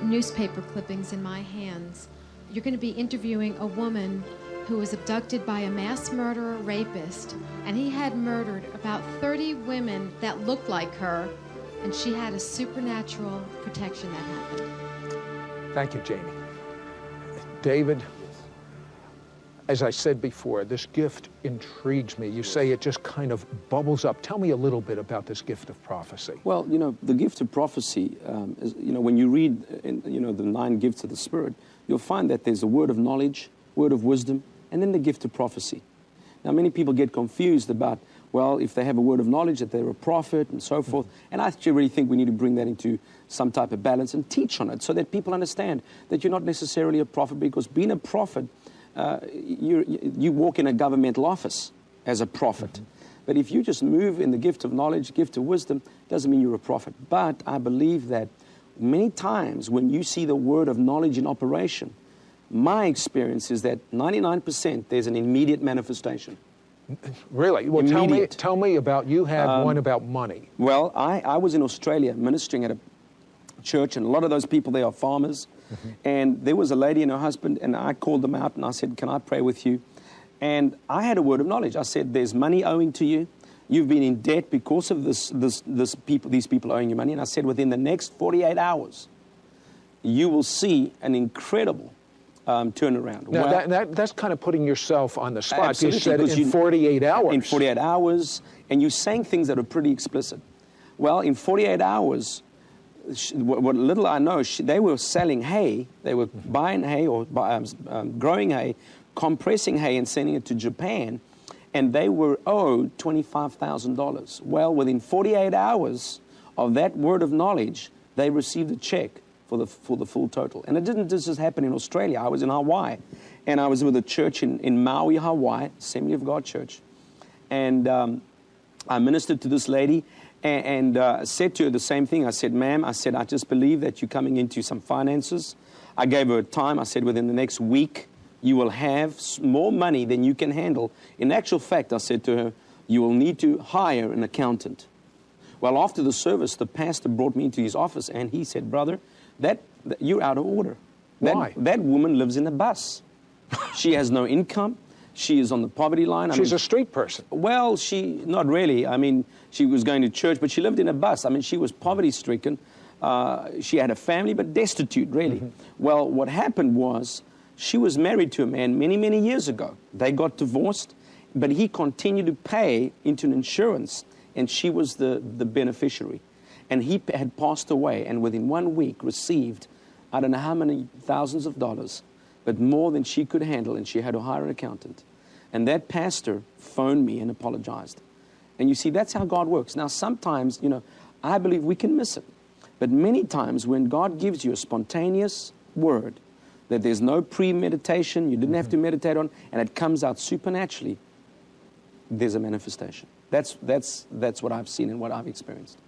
newspaper clippings in my hands. You're going to be interviewing a woman who was abducted by a mass murderer rapist, and he had murdered about 30 women that looked like her, and she had a supernatural protection that happened. Thank you, Jamie. David, as I said before, this gift intrigues me. You say it just kind of bubbles up. Tell me a little bit about this gift of prophecy. Well, the gift of prophecy, is, when you read, the 9 gifts of the Spirit, you'll find that there's a word of knowledge, word of wisdom, and then the gift of prophecy. Now, many people get confused about, well, if they have a word of knowledge, that they're a prophet and so forth. And I actually really think we need to bring that into some type of balance and teach on it so that people understand that you're not necessarily a prophet, because being a prophet, you walk in a governmental office as a prophet. But if you just move in the gift of knowledge, gift of wisdom, doesn't mean you're a prophet. But I believe that many times when you see the word of knowledge in operation, my experience is that 99% there's an immediate manifestation. Really? Well, tell me about, you had one about money. Well, I was in Australia ministering at a church, and a lot of those people there are farmers. And there was a lady and her husband, and I called them out and I said, can I pray with you? And I had a word of knowledge. I said, there's money owing to you. You've been in debt because of these people owing you money. And I said, within the next 48 hours, you will see an incredible turnaround. Now, that's kind of putting yourself on the spot. Absolutely, you said in 48 hours. In 48 hours, and you're saying things that are pretty explicit. Well, in 48 hours, what little I know, they were selling hay. They were buying hay or growing hay, compressing hay and sending it to Japan, and they were owed $25,000. Well, within 48 hours of that word of knowledge, they received a check for the full total. And it didn't just happen in Australia. I was in Hawaii, and I was with a church in Maui, Hawaii, Assembly of God Church. And I ministered to this lady and said to her the same thing. I said, ma'am, I just believe that you're coming into some finances. I gave her a time. I said, within the next week, you will have more money than you can handle. In actual fact, I said to her, you will need to hire an accountant. Well, after the service, the pastor brought me into his office, and he said, brother, that you're out of order. Why? That woman lives in a bus. She has no income. She is on the poverty line. She's a street person. Well, not really. I mean, she was going to church, but she lived in a bus. I mean, she was poverty-stricken. She had a family, but destitute, really. Well, what happened was she was married to a man many, many years ago. They got divorced, but he continued to pay into an insurance, and she was the beneficiary. And he had passed away, and within 1 week received, I don't know how many thousands of dollars, but more than she could handle, and she had to hire an accountant. And that pastor phoned me and apologized. And you see, that's how God works. Now, sometimes, I believe we can miss it. But many times when God gives you a spontaneous word that there's no premeditation, you didn't have to meditate on, and it comes out supernaturally, there's a manifestation. That's what I've seen and what I've experienced.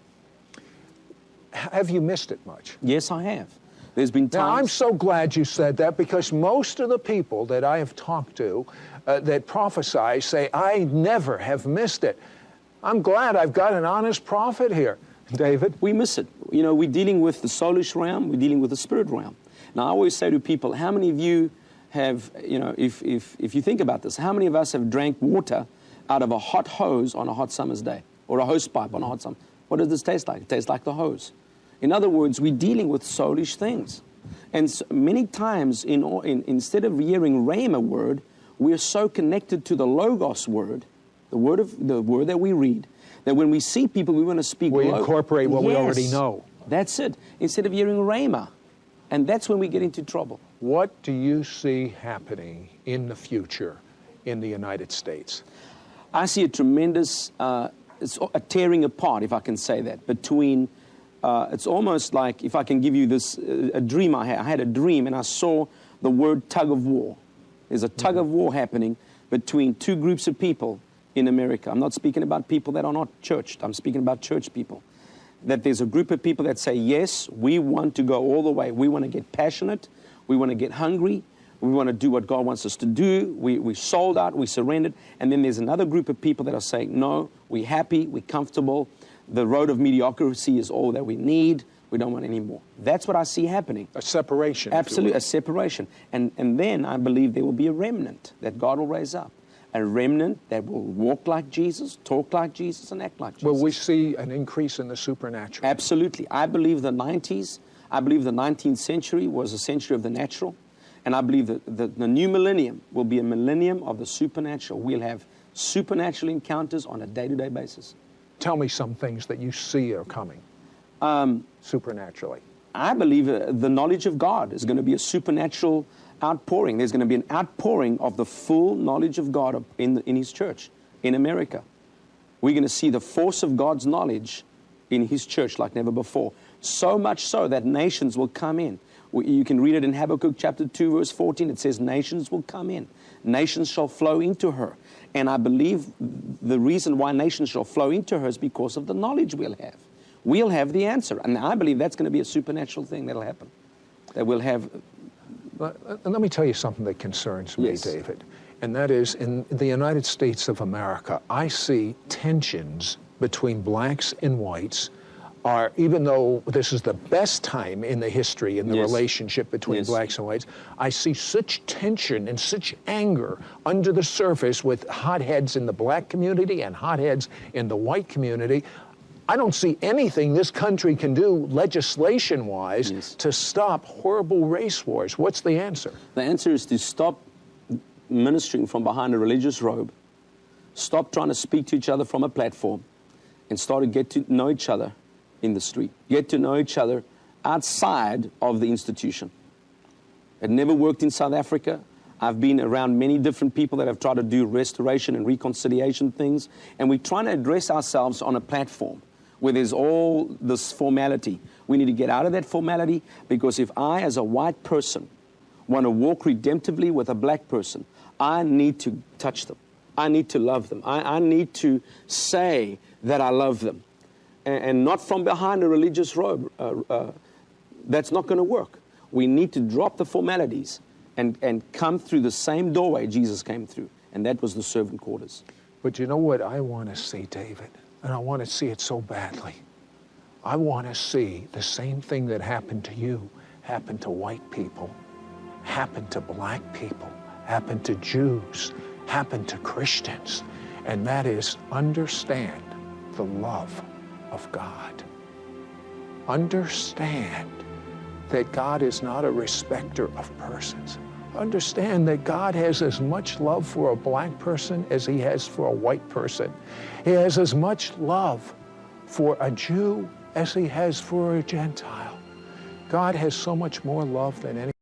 Have you missed it much? Yes, I have. There's been times... Now, I'm so glad you said that, because most of the people that I have talked to that prophesy say, I never have missed it. I'm glad I've got an honest prophet here. David? We miss it. We're dealing with the soulish realm, we're dealing with the spirit realm. Now, I always say to people, how many of you have, if you think about this, how many of us have drank water out of a hot hose on a hot summer's day, or a hose pipe on a hot summer? What does this taste like? It tastes like the hose. In other words, we're dealing with soulish things. And so many times, instead of hearing Rhema word, we are so connected to the Logos word, the word that we read, that when we see people, we want to speak. We incorporate what we already know. That's it. Instead of hearing Rhema. And that's when we get into trouble. What do you see happening in the future in the United States? I see a tremendous it's a tearing apart, if I can say that, between, it's almost like, if I can give you this, a dream I had a dream, and I saw the word tug of war. There's a tug of war happening between two groups of people in America. I'm not speaking about people that are not churched. I'm speaking about church people. That there's a group of people that say, yes, we want to go all the way. We want to get passionate. We want to get hungry. We want to do what God wants us to do. We sold out. We surrendered. And then there's another group of people that are saying, no, we're happy. We're comfortable. The road of mediocrity is all that we need. We don't want any more. That's what I see happening. A separation. if you Absolutely, will. a separation. And then I believe there will be a remnant that God will raise up. A remnant that will walk like Jesus, talk like Jesus, and act like Jesus. Will we see an increase in the supernatural? Absolutely. I believe the 19th century was a century of the natural. And I believe that the new millennium will be a millennium of the supernatural. We'll have supernatural encounters on a day-to-day basis. Tell me some things that you see are coming supernaturally. I believe the knowledge of God is going to be a supernatural outpouring. There's going to be an outpouring of the full knowledge of God in His church in America. We're going to see the force of God's knowledge in His church like never before. So much so that nations will come in. You can read it in Habakkuk chapter 2, verse 14. It says, nations will come in. Nations shall flow into her. And I believe the reason why nations shall flow into her is because of the knowledge we'll have. We'll have the answer. And I believe that's going to be a supernatural thing that'll happen. That we'll have. Let me tell you something that concerns me, Yes. David. And that is, in the United States of America, I see tensions between blacks and whites are, even though this is the best time in the history in the Yes. relationship between Yes. blacks and whites, I see such tension and such anger under the surface with hotheads in the black community and hotheads in the white community. I don't see anything this country can do legislation-wise Yes. to stop horrible race wars. What's the answer? The answer is to stop ministering from behind a religious robe, stop trying to speak to each other from a platform, and start to get to know each other in the street. Get to know each other outside of the institution. It never worked in South Africa. I've been around many different people that have tried to do restoration and reconciliation things, and we're trying to address ourselves on a platform where there's all this formality. We need to get out of that formality, because if I, as a white person, want to walk redemptively with a black person, I need to touch them. I need to love them. I need to say that I love them. And not from behind a religious robe. That's not going to work. We need to drop the formalities and come through the same doorway Jesus came through. And that was the servant quarters. But you know what I want to see, David? And I want to see it so badly. I want to see the same thing that happened to you happen to white people, happen to black people, happen to Jews, happen to Christians. And that is, understand the love of God. Understand that God is not a respecter of persons. Understand that God has as much love for a black person as He has for a white person. He has as much love for a Jew as He has for a Gentile. God has so much more love than any